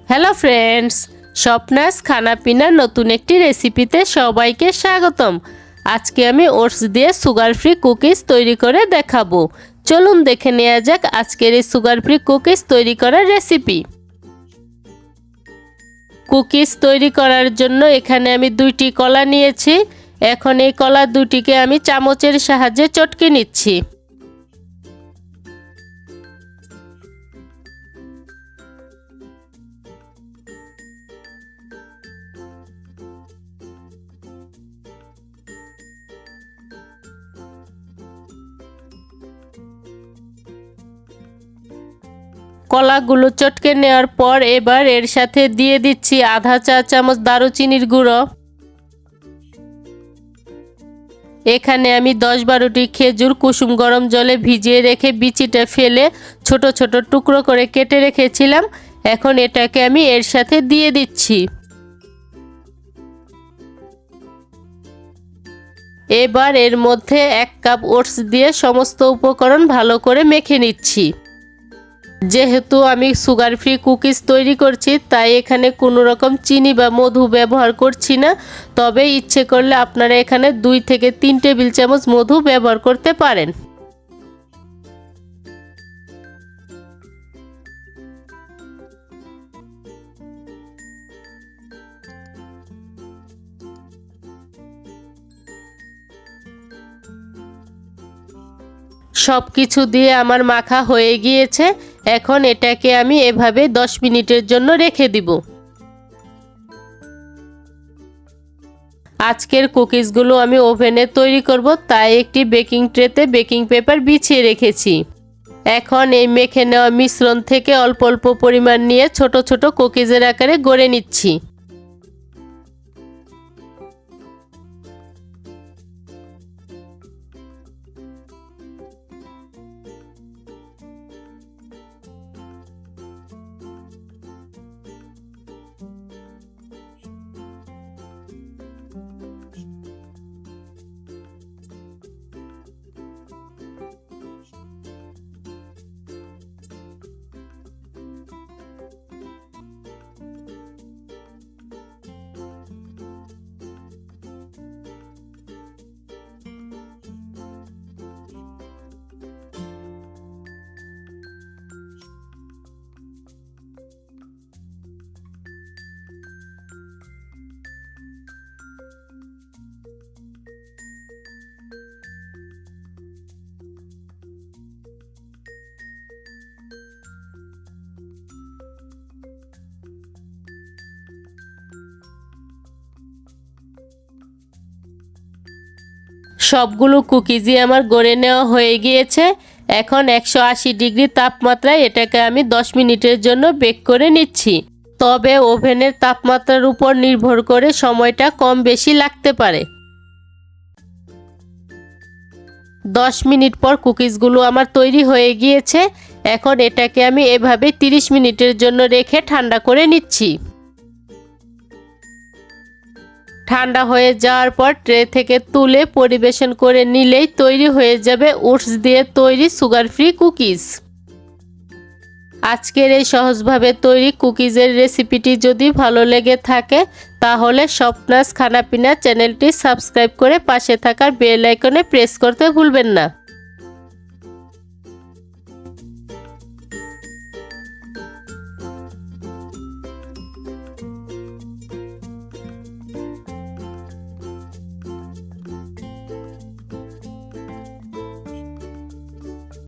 Hello friends, স্বপ্নাস খানাপিনার নতুন একটি রেসিপিতে সবাইকে স্বাগতম। আজকে আমি ওটস দিয়ে সুগার ফ্রি কুকিজ তৈরি করে দেখাবো। চলুন দেখে নেওয়া যাক আজকের এই সুগার ফ্রি কুকিজ তৈরি করার রেসিপি। কুকিজ তৈরি করার জন্য এখানে আমি 2টি কলা নিয়েছি। এখন এই কলা দুটিকে আমি চামচের সাহায্যে চটকে নিচ্ছি। কলাগুলো চটকে নেওয়ার পর এবার এর সাথে দিয়ে দিচ্ছি আধা চা চামচ দারুচিনির গুঁড়ো। এখানে আমি 10-12টি খেজুর কুসুম গরম জলে ভিজিয়ে রেখে বিচিটা ফেলে ছোট ছোট টুকরো করে কেটে রেখেছিলাম। এখন এটাকে আমি এর সাথে দিয়ে দিচ্ছি। এবার এর মধ্যে 1 কাপ ওটস দিয়ে সমস্ত উপকরণ ভালো করে মেখে নিচ্ছি। যেহেতু আমি সুগার ফ্রি কুকিজ তৈরি করছি, তাই এখানে কোনো রকম চিনি বা মধু ব্যবহার করছি না। তবে ইচ্ছে করলে আপনারা এখানে 2 থেকে 3 টেবিল চামচ মধু ব্যবহার করতে পারেন। সব কিছু দিয়ে আমার মাখা হয়ে গিয়েছে। এখন এটাকে আমি এভাবে 10 মিনিটের জন্য রেখে দিব। আজকের কুকিজগুলো আমি ওভেনে তৈরি করব, তাই একটি বেকিং ট্রেতে বেকিং পেপার বিছিয়ে রেখেছি। এখন এই মেখে নেওয়া মিশ্রণ থেকে অল্প অল্প পরিমাণ নিয়ে ছোট ছোট কুকিজের আকারে গড়ে নিচ্ছি। সবগুলো কুকিজই আমার গড়ে নেওয়া হয়ে গিয়েছে। এখন 180 ডিগ্রি তাপমাত্রায় এটাকে আমি 10 মিনিটের জন্য বেক করে নিচ্ছি। তবে ওভেনের তাপমাত্রার উপর নির্ভর করে সময়টা কম বেশি লাগতে পারে। 10 মিনিট পর কুকিজগুলো আমার তৈরি হয়ে গিয়েছে। এখন এটাকে আমি এভাবে 30 মিনিটের জন্য রেখে ঠান্ডা করে নিচ্ছি। ঠান্ডা হয়ে যাওয়ার পর ট্রে থেকে তুলে পরিবেশন করে নিলেই তৈরি হয়ে যাবে ওটস দিয়ে তৈরি সুগার ফ্রি কুকিজ। আজকের এই সহজভাবে তৈরি কুকিজের রেসিপিটি যদি ভালো লেগে থাকে, তাহলে স্বপ্নাস খানাপিনা চ্যানেলটি সাবস্ক্রাইব করে পাশে থাকার বেল আইকনে প্রেস করতে ভুলবেন না।